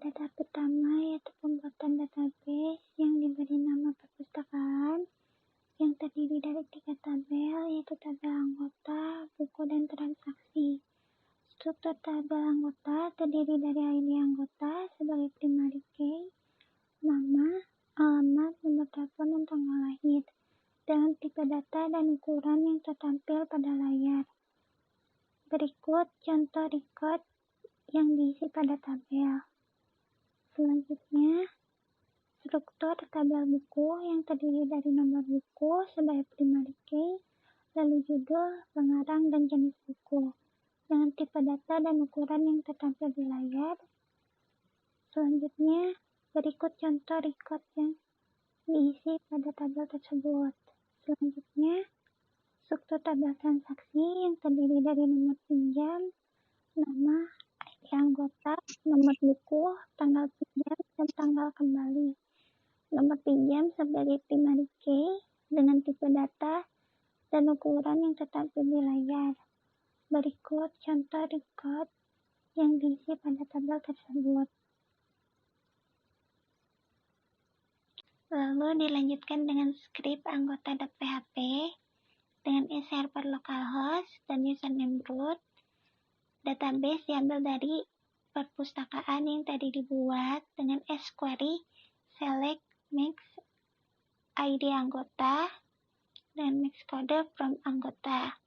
pada tahap pertama, yaitu pembuatan database yang diberi nama perpustakaan, yang terdiri dari 3 tabel, yaitu tabel anggota, buku, dan transaksi. Struktur tabel anggota terdiri dari ID anggota sebagai primary key, nama, alamat, nomor telepon, dan tanggal lahir, dengan tipe data dan ukuran yang tertampil pada layar. Berikut contoh record yang diisi pada tabel. Selanjutnya, struktur tabel buku yang terdiri dari nomor buku sebagai primary key, lalu judul, pengarang, dan jenis buku, dengan tipe data dan ukuran yang tertampil di layar. Selanjutnya, berikut contoh record yang diisi pada tabel tersebut. Selanjutnya, struktur tabel transaksi yang terdiri dari nomor pinjam, nama, ID anggota, nomor buku, tanggal pinjam, dan tanggal kembali. Nomor pinjam sebagai primary key dengan tipe data dan ukuran yang tertampil di layar. Berikut contoh record yang diisi pada tabel tersebut. Lalu dilanjutkan dengan script anggota.php dengan server localhost dan username root. Database diambil dari perpustakaan yang tadi dibuat dengan squery select mix ID anggota dan mix kode from anggota.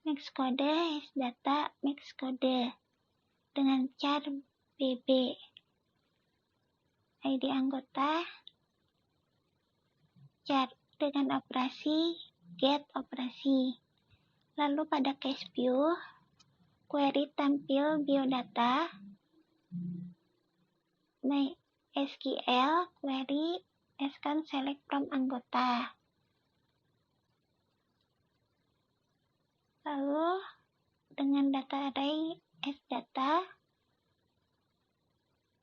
Mix kode is data mix kode dengan char bb. ID anggota char dengan operasi get operasi. Lalu pada case view, query tampil biodata, MySQL query scan select from anggota. Lalu dengan data array as data,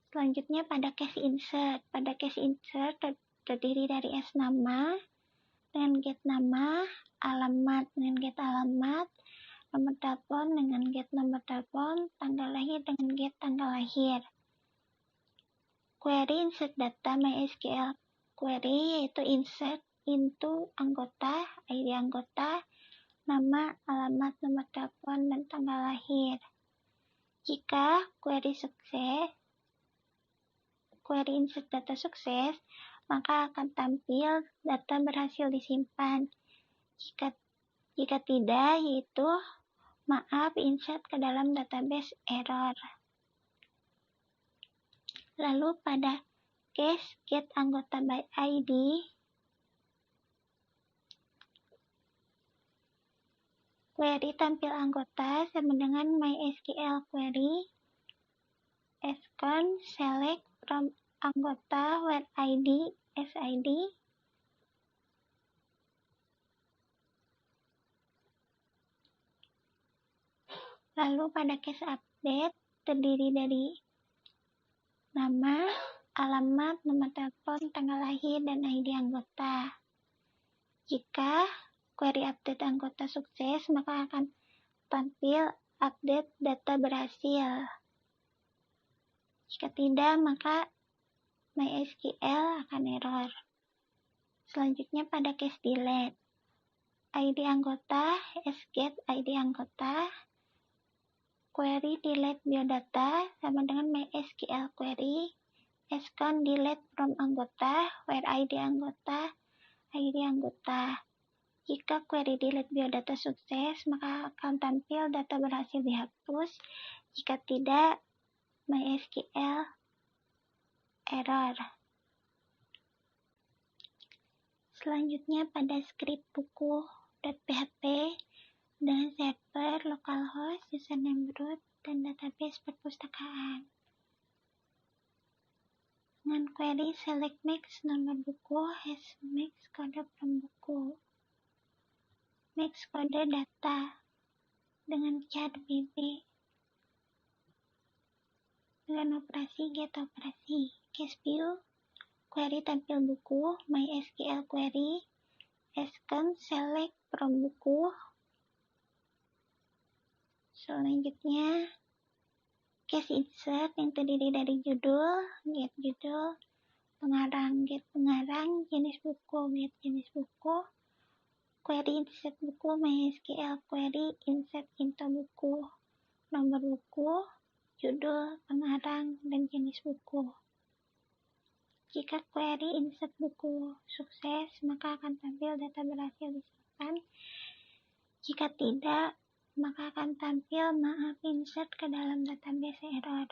selanjutnya pada case insert. Pada case insert terdiri dari as nama dengan get nama, alamat dengan get alamat, nomor telepon dengan get nomor telepon, tanggal lahir dengan get tanggal lahir. Query insert data MySQL query yaitu insert into anggota, ID anggota, nama, alamat, nomor telepon, dan tanggal lahir. Jika query insert data sukses, maka akan tampil data berhasil disimpan. Jika tidak, yaitu maaf, insert ke dalam database error. Lalu pada case get anggota by ID, query tampil anggota sama dengan MySQL query scan select from anggota where ID SID. Lalu pada case update terdiri dari nama, alamat, nomor telepon, tanggal lahir, dan ID anggota. Jika query update anggota sukses, maka akan tampil update data berhasil. Jika tidak, maka MySQL akan error. Selanjutnya pada case delete. ID anggota, sget ID anggota, query delete biodata sama dengan MySQL query scan delete from anggota where ID anggota, ID anggota. Jika query delete biodata sukses, maka akan tampil data berhasil dihapus. Jika tidak, MySQL error. Selanjutnya pada script buku.php dengan server localhost, username root, dan database perpustakaan. Dengan query select mix nomor buku has mix kode from buku. Mix kode data dengan char bb. Dengan operasi get operasi. Case view, query tampil buku, MySQL query, scan select from buku, Selanjutnya, case insert yang terdiri dari judul, get judul, pengarang, get pengarang, jenis buku, get jenis buku, query insert buku, MySQL query, insert into buku, nomor buku, judul, pengarang, dan jenis buku. Jika query insert buku sukses, maka akan tampil data berhasil disimpan. Jika tidak, maka akan tampil maaf insert ke dalam database error.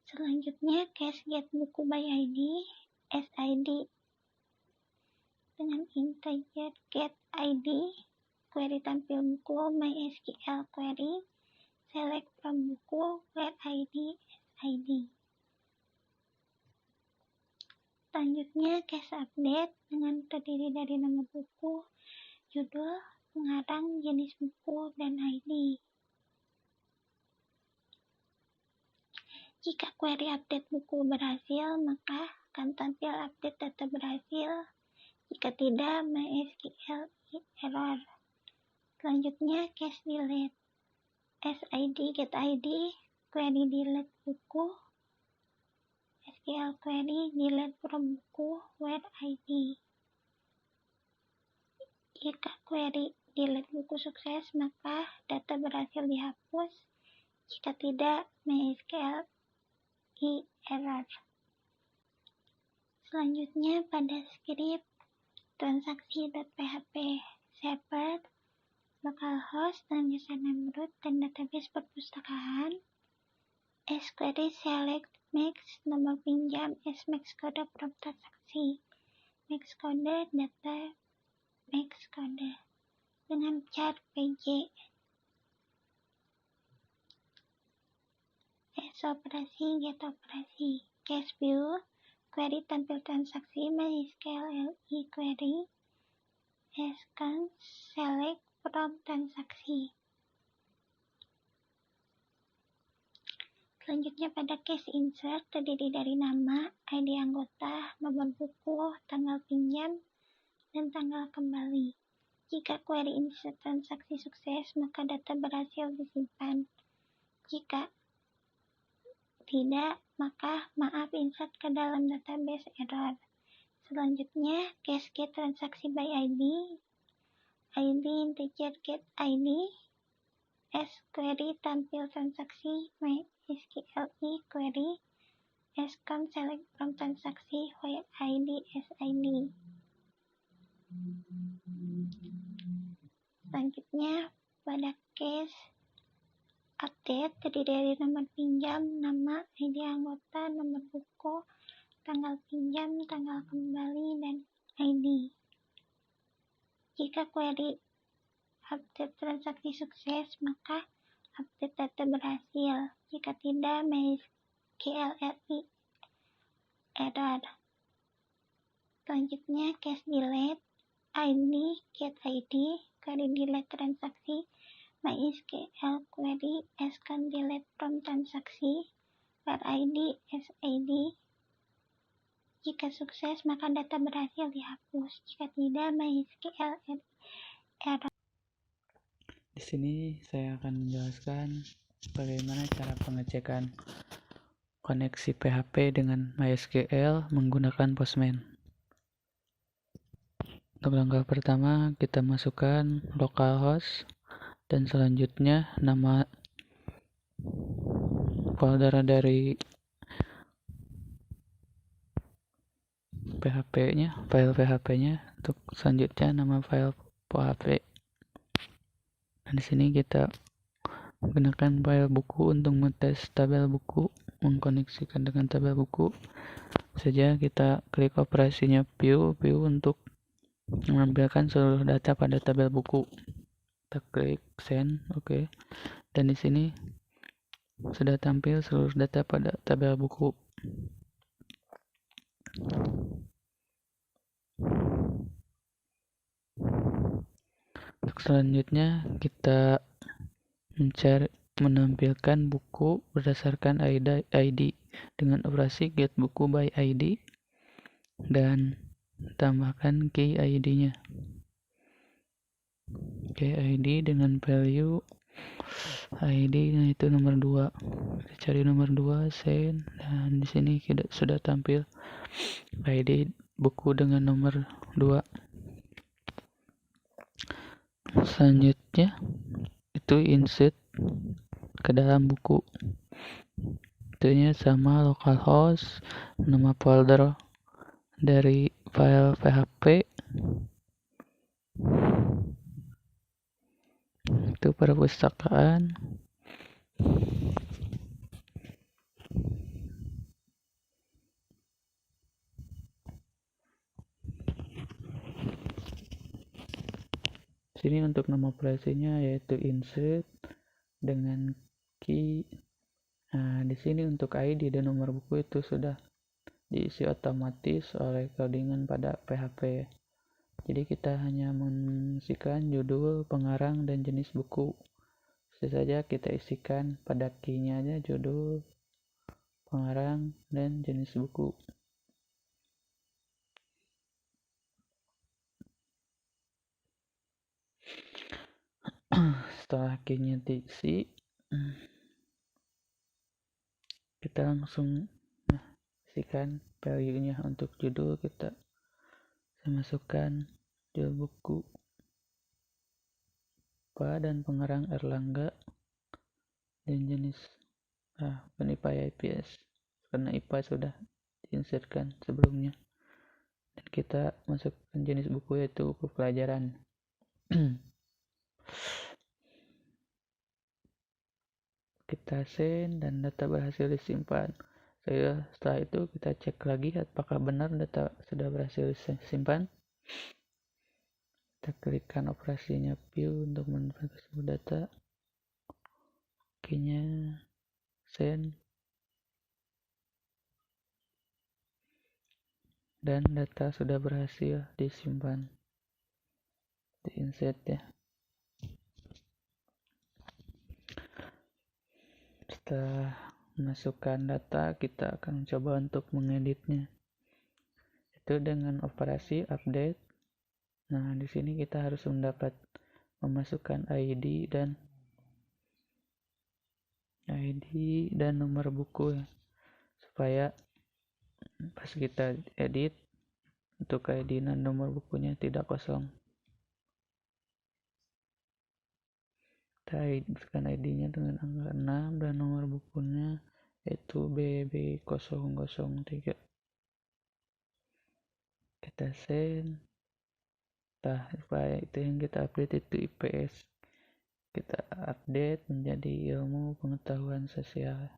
Selanjutnya, case get buku by ID, SID dengan integer get ID, query tampil buku, MySQL query, select from buku, where ID, SID. Selanjutnya, case update dengan terdiri dari nama buku, judul, pengarang, jenis buku, dan ID. Jika query update buku berhasil, maka akan tampil update data berhasil. Jika tidak, MySQL error. Selanjutnya, case delete. SID get ID, query delete buku, SQL query delete from buku, where ID. Jika query delete buku sukses, maka data berhasil dihapus. Jika tidak, MySQL error. Selanjutnya, pada script transaksi.php server, localhost, dan username root, dan database perpustakaan, SQL select max, nomor pinjam, as max kode from transaksi, max kode, data max kode, dengan char pj, operasi, get operasi, case view, query tampil transaksi, MySQL query, scan, select from transaksi. Selanjutnya pada case insert terdiri dari nama, ID anggota, nomor buku, tanggal pinjam, dan tanggal kembali. Jika query insert transaksi sukses, maka data berhasil disimpan. Jika tidak, maka maaf insert ke dalam database error. Selanjutnya, case get transaksi by ID, ID integer get ID, as query tampil transaksi, MySQL query, scan select from transaksi, where ID, SID. Selanjutnya, pada case update terdiri dari nomor pinjam, nama, ID anggota, nomor buku, tanggal pinjam, tanggal kembali, dan ID. Jika query update transaksi sukses, maka update data berhasil. Jika tidak, MySQL error. Selanjutnya, case delete, ID, get ID, query delete transaksi, MySQL query, scan delete from transaksi, where ID, SID. Jika sukses, maka data berhasil dihapus. Jika tidak, MySQL error. Di sini saya akan menjelaskan bagaimana cara pengecekan koneksi PHP dengan MySQL menggunakan Postman. Untuk langkah pertama, kita masukkan localhost dan selanjutnya nama folder dari PHP-nya, file PHP-nya. Untuk selanjutnya nama file PHP. Dan di sini kita menggunakan file buku untuk mengetes tabel buku, mengkoneksikan dengan tabel buku. Saja kita klik operasinya view untuk menampilkan seluruh data pada tabel buku. Kita klik send, oke. Dan di sini sudah tampil seluruh data pada tabel buku. Untuk selanjutnya kita menampilkan buku berdasarkan ID dengan operasi get buku by ID dan tambahkan key ID-nya. Key ID dengan value ID, nah itu nomor 2. Kita cari nomor 2, send, dan di sini sudah tampil ID buku dengan nomor 2. Selanjutnya itu insert ke dalam buku. Itunya sama localhost, nama folder dari file PHP, itu perpustakaan. Sini untuk nama operasinya yaitu insert dengan key. Nah, di sini untuk ID dan nomor buku itu sudah diisi otomatis oleh codingan pada PHP. Jadi kita hanya mengisikan judul, pengarang, dan jenis buku. Bisa saja kita isikan pada key-nya aja judul, pengarang, dan jenis buku. Setelah key-nya diisi, kita langsung isikan value-nya. Untuk judul kita masukkan judul buku dan pengarang Erlangga, dan jenis bukan IPA ya, IPS, karena IPA sudah diinsertkan sebelumnya. Dan kita masukkan jenis buku yaitu buku pelajaran. Kita send dan data berhasil disimpan. Setelah itu kita cek lagi apakah benar data sudah berhasil disimpan. Kita klikkan operasinya view untuk menempelkan sebuah data. Key-nya send, dan data sudah berhasil disimpan, di-insert ya. Setelah masukkan data, kita akan coba untuk mengeditnya. Itu dengan operasi update. Nah, di sini kita harus memasukkan ID dan nomor buku ya, supaya pas kita edit untuk ID dan nomor bukunya tidak kosong. Kita masukkan ID-nya dengan angka 6 dan nomor bukunya yaitu BB003. Kita send. File itu yang kita update itu IPS. Kita update menjadi ilmu pengetahuan sosial.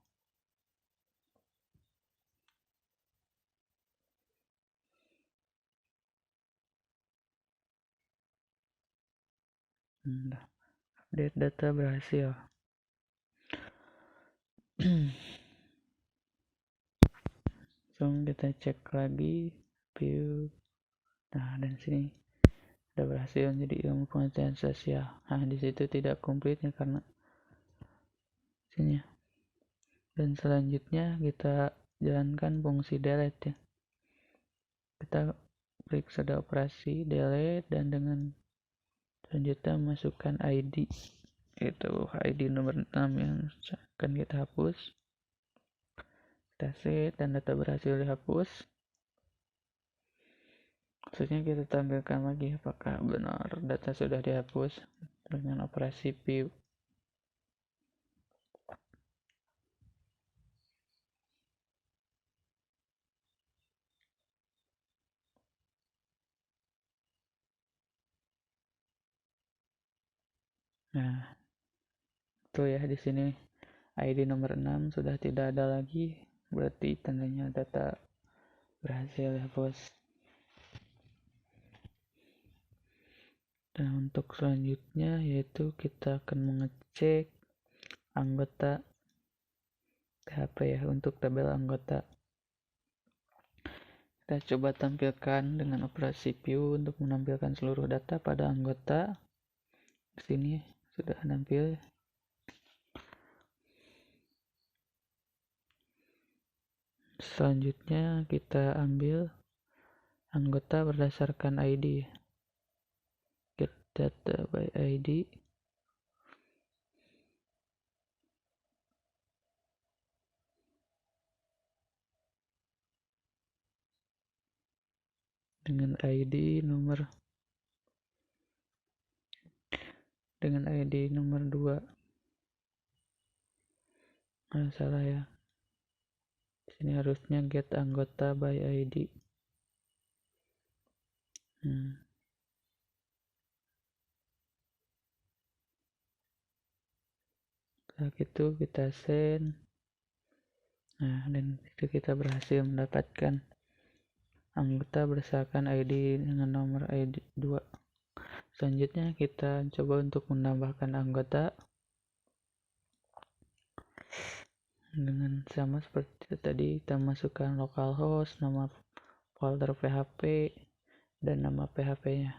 Update data berhasil. Langsung kita cek lagi view. Nah, dan sini sudah berhasil menjadi ilmu pengetahuan sosial. Nah, di situ tidak komplit ya karena sini. Dan selanjutnya kita jalankan fungsi delete ya. Kita klik pada operasi delete dan dengan selanjutnya masukkan ID. Itu ID nomor 6 yang akan kita hapus. Kita set dan data berhasil dihapus. Maksudnya kita tampilkan lagi apakah benar data sudah dihapus dengan operasi view. Nah, itu ya di sini ID nomor 6 sudah tidak ada lagi, berarti tandanya data berhasil dihapus. Dan untuk selanjutnya yaitu kita akan mengecek anggota PHP ya. Untuk tabel anggota kita coba tampilkan dengan operasi view untuk menampilkan seluruh data pada anggota. Di sini sudah tampil. Selanjutnya kita ambil anggota berdasarkan ID. Get data by ID. dengan ID nomor 2. Salah ya. Sini harusnya get anggota by ID. Setelah itu kita send. Nah, dan itu kita berhasil mendapatkan anggota berdasarkan ID dengan nomor ID 2. Selanjutnya kita coba untuk menambahkan anggota dengan sama seperti tadi. Kita masukkan localhost, nama folder PHP, dan nama PHP-nya.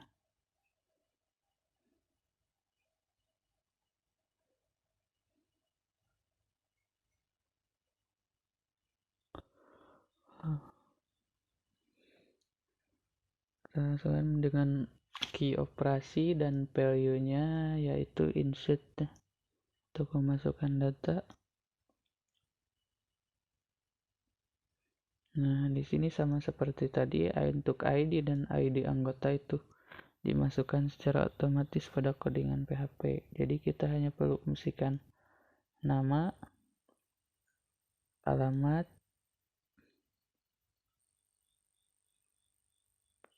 Langsung dengan key operasi dan value-nya yaitu insert untuk memasukkan data. Nah, di sini sama seperti tadi, untuk ID dan ID anggota itu dimasukkan secara otomatis pada codingan PHP. Jadi kita hanya perlu mengisikan nama, alamat,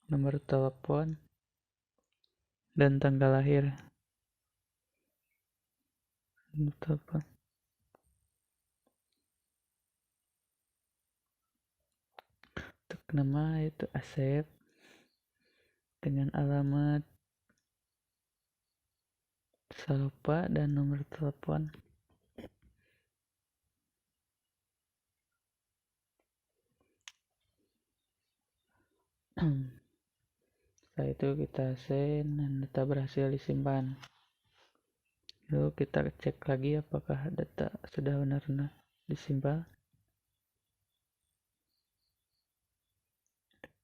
nomor telepon, dan tanggal lahir. Untuk nama itu Asep, dengan alamat Salpa dan nomor telepon. Setelah itu kita send dan data berhasil disimpan. Lalu kita cek lagi apakah data sudah benar-benar disimpan.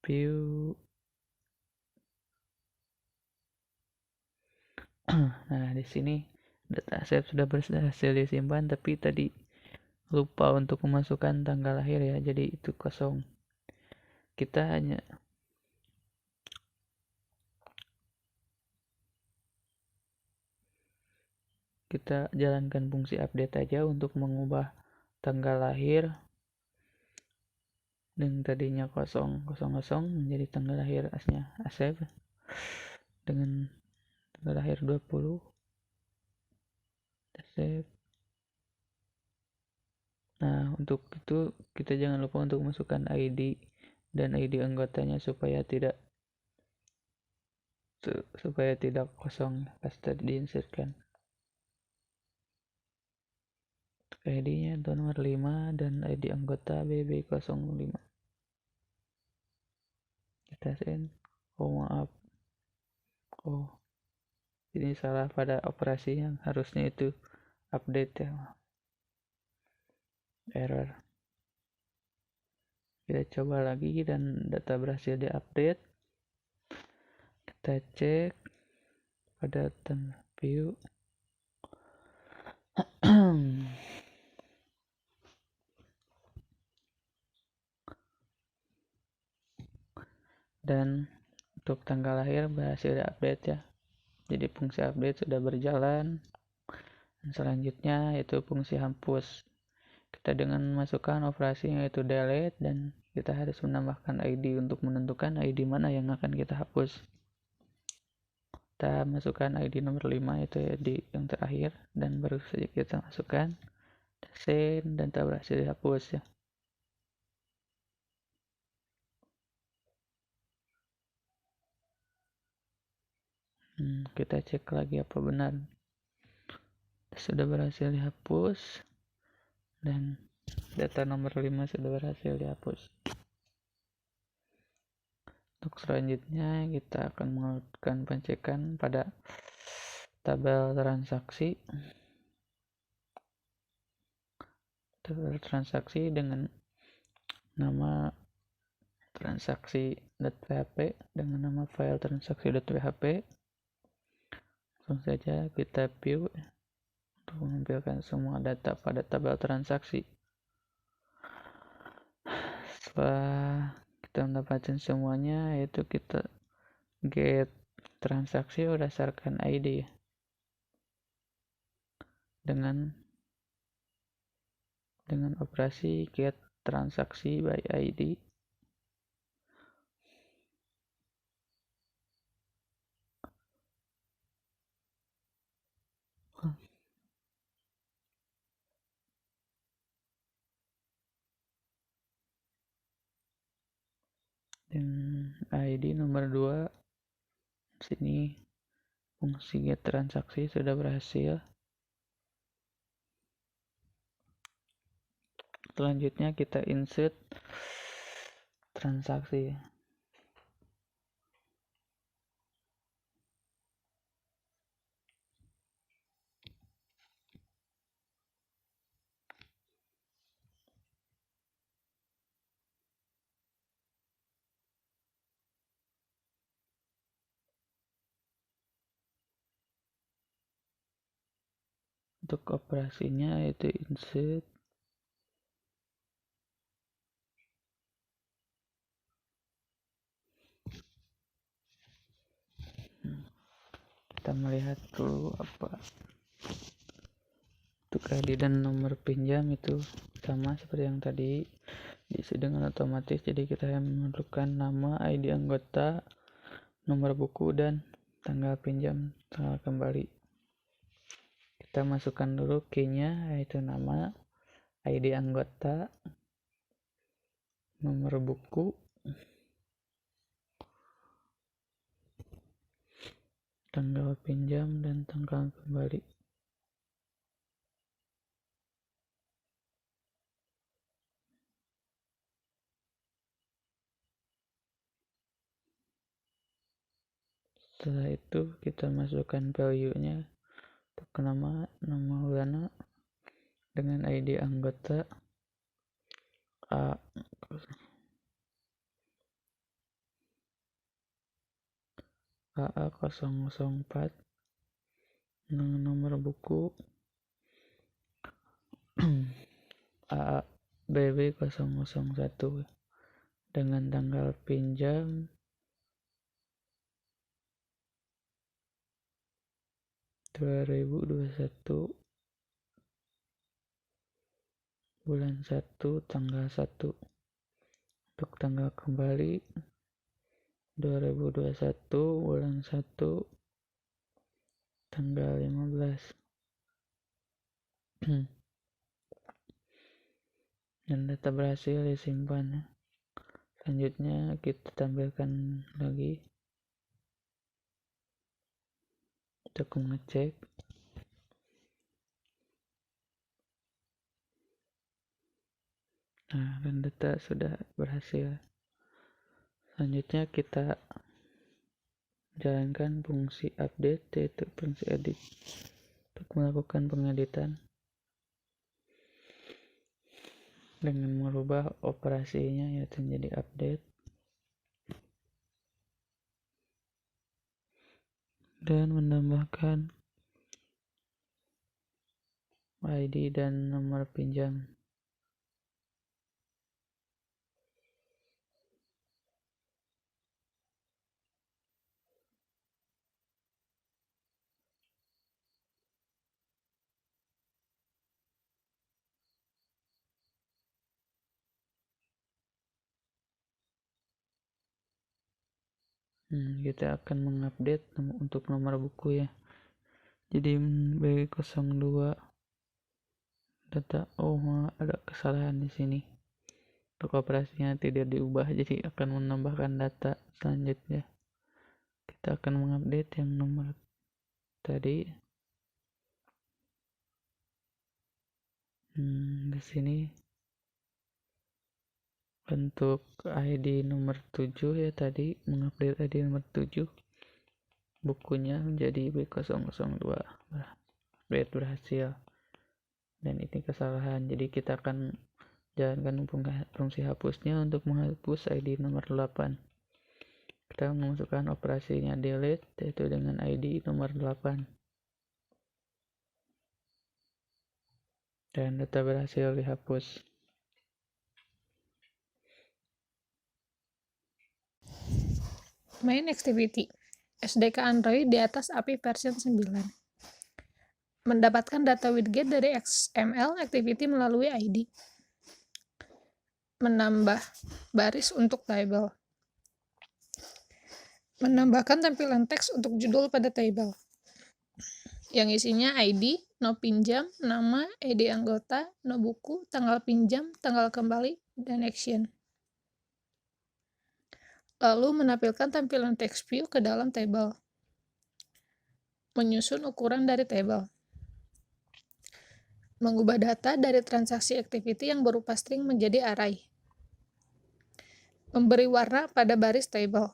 View. Nah, di sini data Asep sudah berhasil disimpan, tapi tadi lupa untuk memasukkan tanggal lahir ya, jadi itu kosong. Kita jalankan fungsi update aja untuk mengubah tanggal lahir yang tadinya 000 menjadi tanggal lahir aslinya Asep dengan tanggal lahir 20 Asep. Nah, untuk itu kita jangan lupa untuk masukkan ID dan ID anggotanya supaya tidak kosong pas tadi diinsertkan. ID-nya itu nomor 5 dan ID anggota BB05. Kita send. Maaf. Ini salah pada operasi yang harusnya itu update ya. Error. Kita coba lagi dan data berhasil diupdate. Kita cek pada view. Dan untuk tanggal lahir berhasil diupdate ya. Jadi fungsi update sudah berjalan. Dan selanjutnya yaitu fungsi hapus. Kita dengan memasukkan operasi yaitu delete dan kita harus menambahkan ID untuk menentukan ID mana yang akan kita hapus. Kita masukkan ID nomor 5 itu ID yang terakhir dan baru saja kita masukkan send dan tak berhasil dihapus ya. Kita cek lagi apa benar sudah berhasil dihapus dan data nomor 5 sudah berhasil dihapus. Untuk selanjutnya kita akan melakukan pengecekan pada tabel transaksi dengan nama transaksi.php dengan nama file transaksi.php. Langsung saja kita view untuk menampilkan semua data pada tabel transaksi. Setelah kita mendapatkan semuanya, yaitu kita get transaksi berdasarkan ID dengan operasi get transaksi by ID. Dan ID nomor 2, sini fungsi get transaksi sudah berhasil. Selanjutnya kita insert transaksi. Untuk operasinya yaitu insert kita melihat dulu apa untuk ID dan nomor pinjam itu sama seperti yang tadi, diisi dengan otomatis. Jadi kita memerlukan nama, ID anggota, nomor buku, dan tanggal pinjam, tanggal kembali. Kita masukkan dulu key-nya, yaitu nama, ID anggota, nomor buku, tanggal pinjam, dan tanggal kembali. Setelah itu kita masukkan value-nya untuk nama Maulana dengan ID anggota AA004 dengan nomor buku AABB001 dengan tanggal pinjam 2021 bulan 1 tanggal 1. Untuk tanggal kembali 2021 bulan 1 tanggal 15. Dan data berhasil disimpan. Selanjutnya kita tampilkan lagi untuk mengecek. Nah, dan data sudah berhasil. Selanjutnya kita jalankan fungsi update, yaitu fungsi edit untuk melakukan pengeditan dengan merubah operasinya, yaitu menjadi update dan menambahkan ID dan nomor pinjam. Kita akan mengupdate untuk nomor buku ya. Jadi B02 data, ada kesalahan di sini. Untuk operasinya tidak diubah, jadi akan menambahkan data. Selanjutnya kita akan mengupdate yang nomor tadi. Di sini untuk ID nomor 7 ya, tadi mengupdate ID nomor 7 bukunya menjadi B002. Update berhasil. Dan ini kesalahan, jadi kita akan jalankan fungsi hapusnya untuk menghapus ID nomor 8. Kita memasukkan operasinya delete, yaitu dengan ID nomor 8. Dan data berhasil dihapus. Main activity. SDK Android di atas API version 9. Mendapatkan data widget dari XML activity melalui ID. Menambah baris untuk table. Menambahkan tampilan teks untuk judul pada table. Yang isinya ID, no pinjam, nama, ID anggota, no buku, tanggal pinjam, tanggal kembali, dan action. Lalu menampilkan tampilan text view ke dalam table. Menyusun ukuran dari table. Mengubah data dari transaksi activity yang berupa string menjadi array. Memberi warna pada baris table.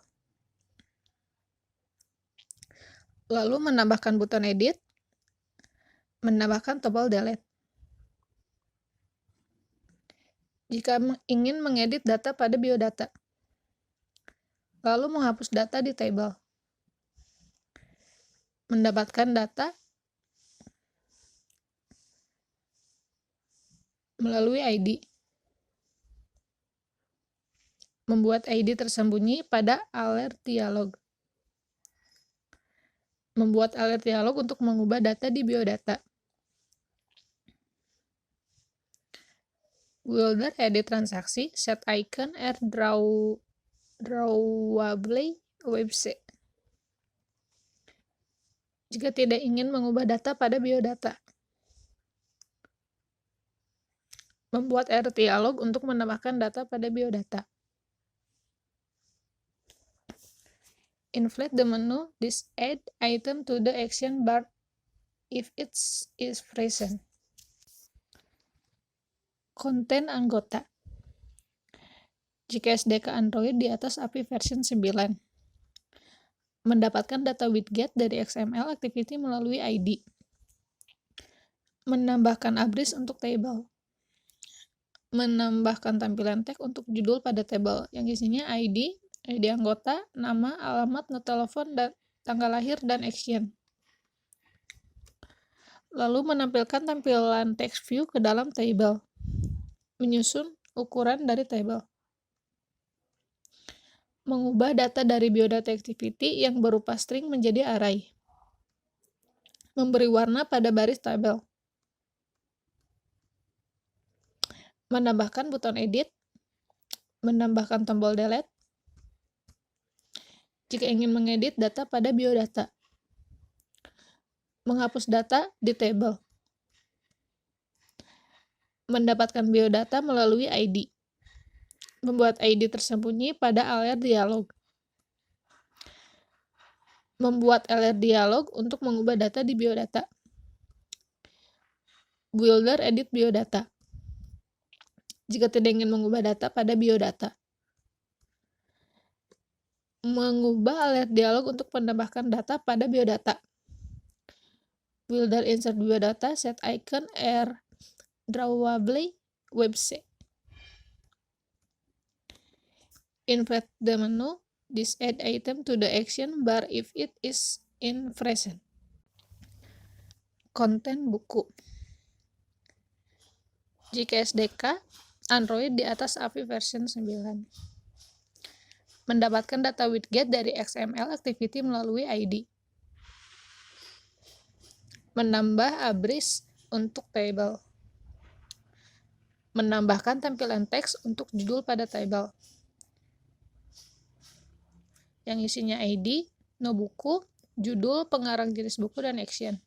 Lalu menambahkan buton edit. Menambahkan tombol delete. Jika ingin mengedit data pada biodata. Lalu menghapus data di table. Mendapatkan data melalui ID. Membuat ID tersembunyi pada alert dialog. Membuat alert dialog untuk mengubah data di biodata. Builder edit transaksi, set icon, drawable website. Jika tidak ingin mengubah data pada biodata. Membuat alert dialog untuk menambahkan data pada biodata. Inflate the menu, this add item to the action bar if it is present. Konten anggota. Jika SDK Android di atas API version 9. Mendapatkan data widget dari XML activity melalui ID. Menambahkan abris untuk table. Menambahkan tampilan teks untuk judul pada table yang isinya ID, ID anggota, nama, alamat, nomor telepon, dan tanggal lahir, dan action. Lalu menampilkan tampilan text view ke dalam table. Menyusun ukuran dari table. Mengubah data dari biodata activity yang berupa string menjadi array. Memberi warna pada baris table. Menambahkan buton edit. Menambahkan tombol delete. Jika ingin mengedit data pada biodata. Menghapus data di table. Mendapatkan biodata melalui ID. Membuat ID tersembunyi pada alert dialog. Membuat alert dialog untuk mengubah data di biodata. Builder edit biodata. Jika tidak ingin mengubah data pada biodata. Mengubah alert dialog untuk menambahkan data pada biodata. Builder insert biodata, set icon, drawable website. Invert the menu, this add item to the action bar if it is in present. Konten buku. Jika SDK Android di atas API version 9. Mendapatkan data widget dari XML activity melalui ID. Menambah abris untuk table. Menambahkan tampilan teks untuk judul pada table. Yang isinya ID, no buku, judul, pengarang jenis buku, dan action.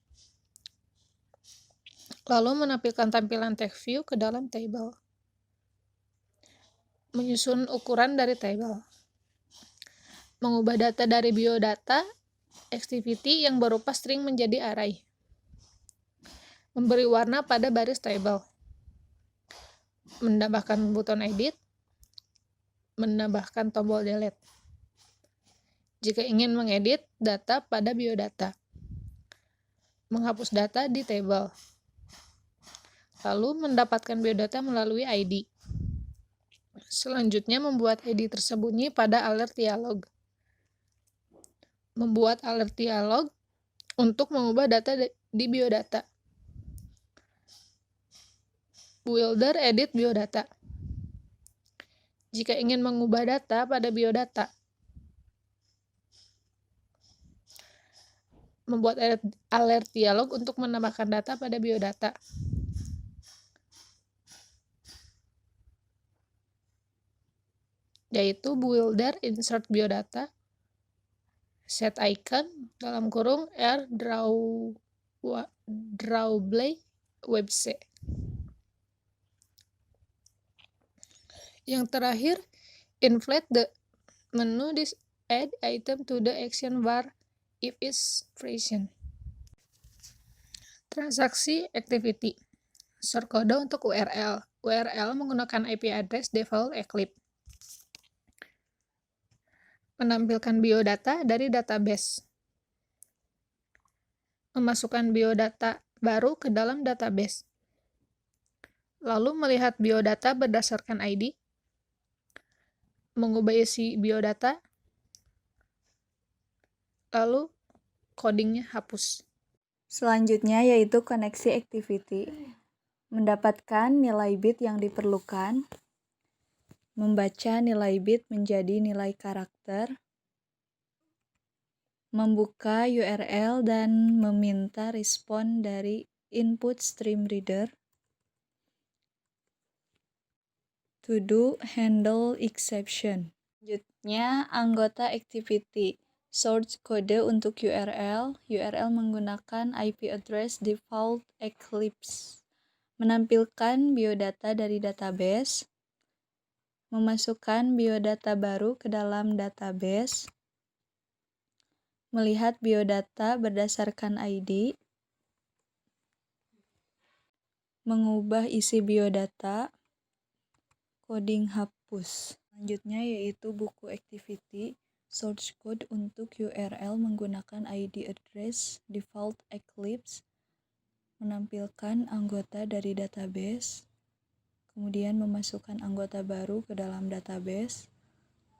Lalu menampilkan tampilan text view ke dalam table. Menyusun ukuran dari table. Mengubah data dari biodata activity yang berupa string menjadi array. Memberi warna pada baris table. Menambahkan buton edit. Menambahkan tombol delete. Jika ingin mengedit data pada biodata. Menghapus data di table. Lalu mendapatkan biodata melalui ID. Selanjutnya membuat ID tersembunyi pada alert dialog. Membuat alert dialog untuk mengubah data di biodata. Builder edit biodata. Jika ingin mengubah data pada biodata. membuat alert dialog untuk menambahkan data pada biodata. Yaitu builder insert biodata, set icon (R drawblay webc. Yang terakhir, inflate the menu this add item to the action bar if it's present. Transaksi activity. Shortcode untuk URL. URL menggunakan IP address default Eclipse. Menampilkan biodata dari database. Memasukkan biodata baru ke dalam database. Lalu melihat biodata berdasarkan ID. Mengubah isi biodata. Lalu codingnya hapus. Selanjutnya yaitu koneksi activity. Mendapatkan nilai bit yang diperlukan. Membaca nilai bit menjadi nilai karakter. Membuka URL dan meminta respon dari input stream reader. To do handle exception. Selanjutnya anggota activity. Source kode untuk URL. URL menggunakan IP address default Eclipse. Menampilkan biodata dari database. Memasukkan biodata baru ke dalam database. Melihat biodata berdasarkan ID. Mengubah isi biodata. Coding hapus. Selanjutnya yaitu buku activity. Source code untuk URL menggunakan ID address default Eclipse. Menampilkan anggota dari database. Kemudian memasukkan anggota baru ke dalam database.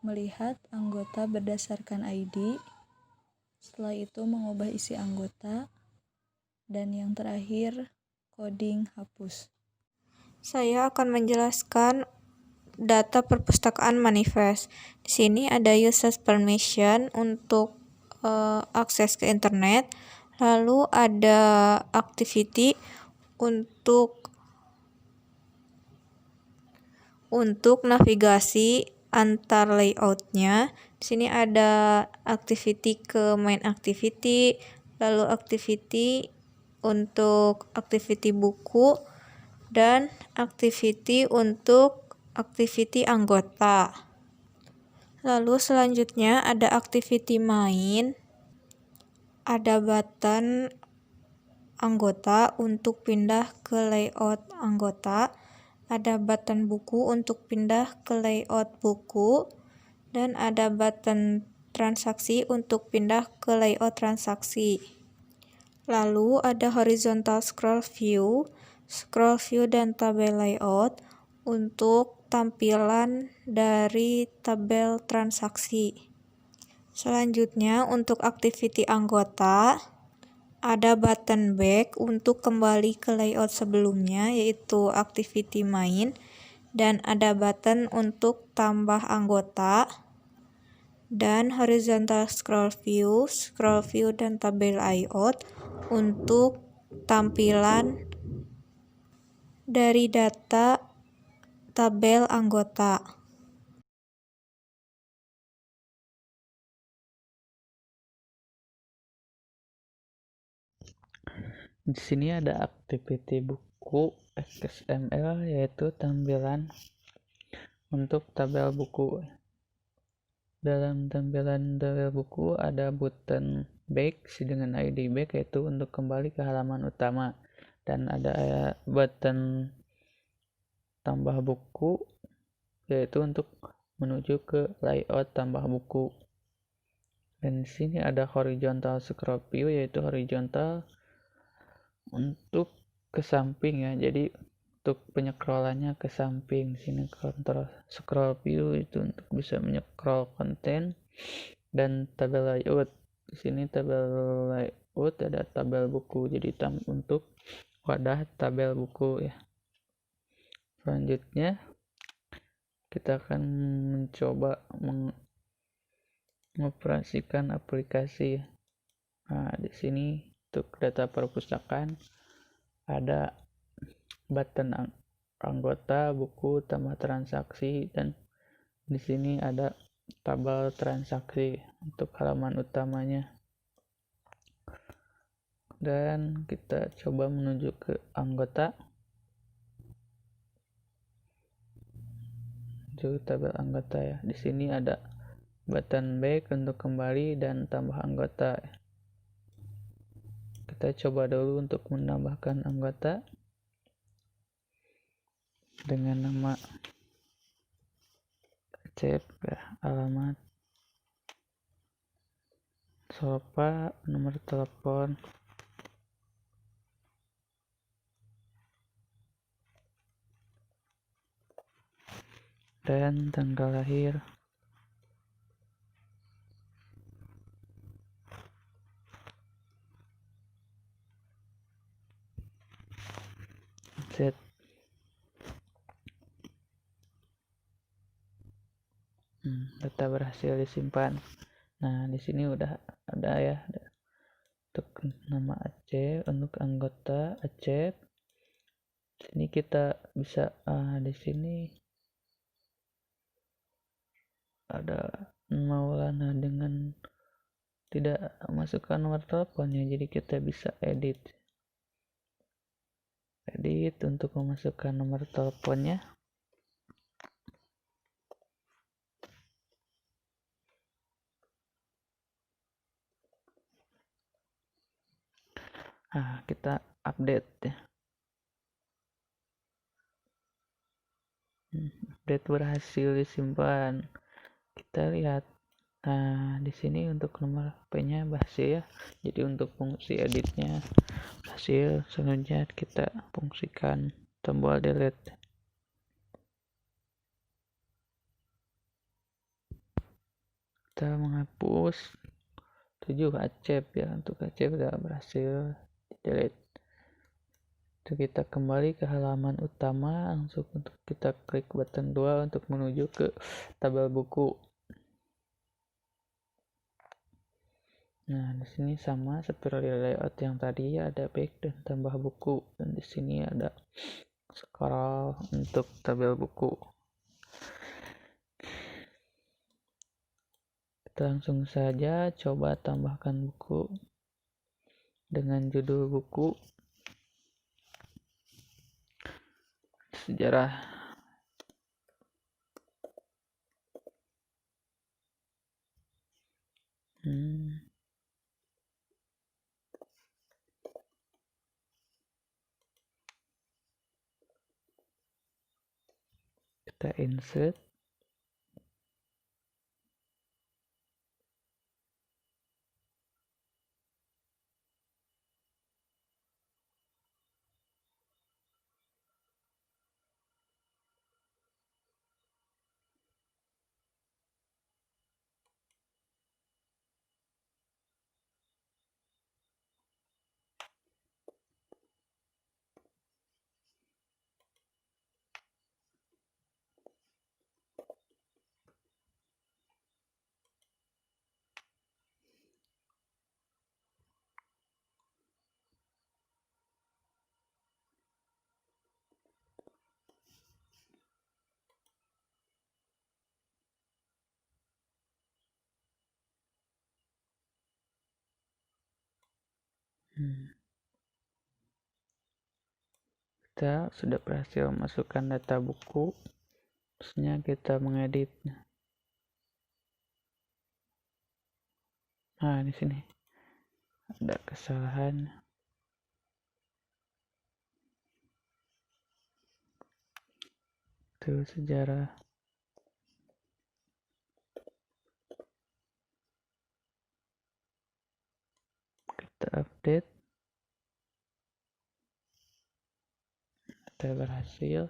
Melihat anggota berdasarkan ID. Setelah itu mengubah isi anggota. Dan yang terakhir coding hapus. Saya akan menjelaskan data perpustakaan manifest. Di sini ada users permission untuk akses ke internet, lalu ada activity untuk navigasi antar layoutnya. Di sini ada activity ke main activity, lalu activity untuk activity buku, dan activity untuk activity anggota. Lalu selanjutnya ada activity main, ada button anggota untuk pindah ke layout anggota, ada button buku untuk pindah ke layout buku, dan ada button transaksi untuk pindah ke layout transaksi. Lalu ada horizontal scroll view dan tabel layout untuk tampilan dari tabel transaksi. Selanjutnya untuk activity anggota, ada button back untuk kembali ke layout sebelumnya yaitu activity main, dan ada button untuk tambah anggota, dan horizontal scroll view dan tabel layout untuk tampilan dari data tabel anggota. Di sini ada activity buku XML yaitu tampilan untuk tabel buku. Dalam tampilan tabel buku ada button back dengan ID back yaitu untuk kembali ke halaman utama, dan ada button tambah buku yaitu untuk menuju ke layout tambah buku. Dan di sini ada horizontal scroll view yaitu horizontal untuk ke samping ya. Jadi untuk penyekrolannya ke samping. Di sini kontrol scroll view itu untuk bisa menyecroll konten, dan tabel layout. Di sini tabel layout ada tabel buku. Jadi untuk wadah tabel buku ya. Selanjutnya kita akan mencoba mengoperasikan aplikasi. Nah, di sini untuk data perpustakaan ada button anggota, buku, tambah transaksi, dan di sini ada tabel transaksi untuk halaman utamanya. Dan kita coba menuju ke anggota, menuju tabel anggota ya. Di sini ada button back untuk kembali dan tambah anggota. Kita coba dulu untuk menambahkan anggota dengan nama Acep ya, alamat Solopa, nomor telepon, dan tanggal lahir. Set. Data berhasil disimpan. Nah, di sini udah ada ya untuk nama Acep, untuk anggota Acep. Sini kita bisa di sini ada Maulana dengan tidak masukkan nomor teleponnya, jadi kita bisa edit untuk memasukkan nomor teleponnya. Kita update ya. Update berhasil disimpan. Kita lihat. Nah, di sini untuk nomor HP-nya berhasil ya. Jadi untuk fungsi editnya berhasil. Selanjutnya kita fungsikan tombol delete. Kita menghapus 7 Acep ya. Untuk Acep sudah berhasil delete. Itu kita kembali ke halaman utama, langsung untuk kita klik button 2 untuk menuju ke tabel buku. Nah, di sini sama seperti layout yang tadi, ada back dan tambah buku, dan di sini ada scroll untuk tabel buku. Kita langsung saja coba tambahkan buku dengan judul buku sejarah. Kita insert. Kita sudah berhasil masukkan data buku. Terusnya kita mengeditnya. Nah, di sini ada kesalahan. Itu sejarah. Kita update. Kita berhasil.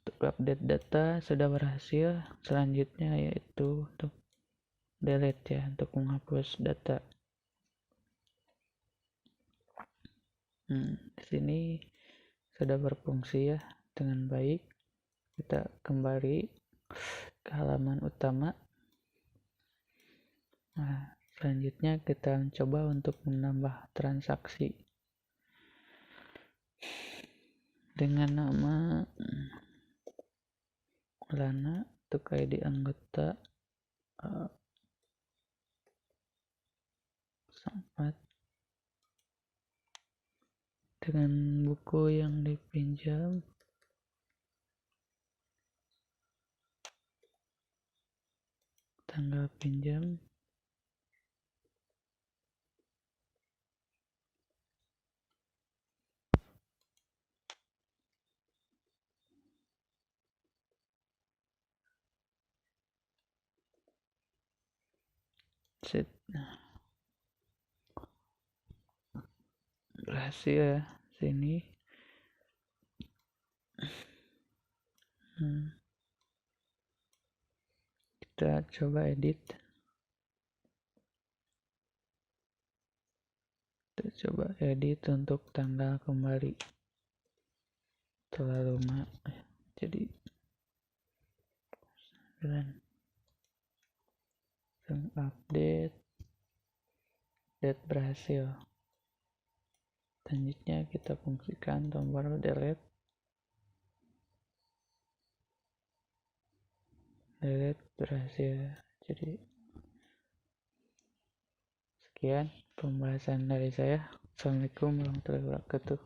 Untuk update data sudah berhasil. Selanjutnya yaitu untuk delete ya, untuk menghapus data. Di sini sudah berfungsi ya dengan baik. Kita kembali ke halaman utama. Nah, Selanjutnya kita coba untuk menambah transaksi dengan nama Lana untuk ID anggota Samad dengan buku yang dipinjam, tanggal pinjam, set. Berhasil ya sini. Kita coba edit. Kita coba edit untuk tanggal kembali. Terlalu lama. Jadi 9. Update. Date berhasil. Selanjutnya kita fungsikan tombol delete. Delete berhasil. Jadi sekian pembahasan dari saya. Assalamualaikum warahmatullahi wabarakatuh.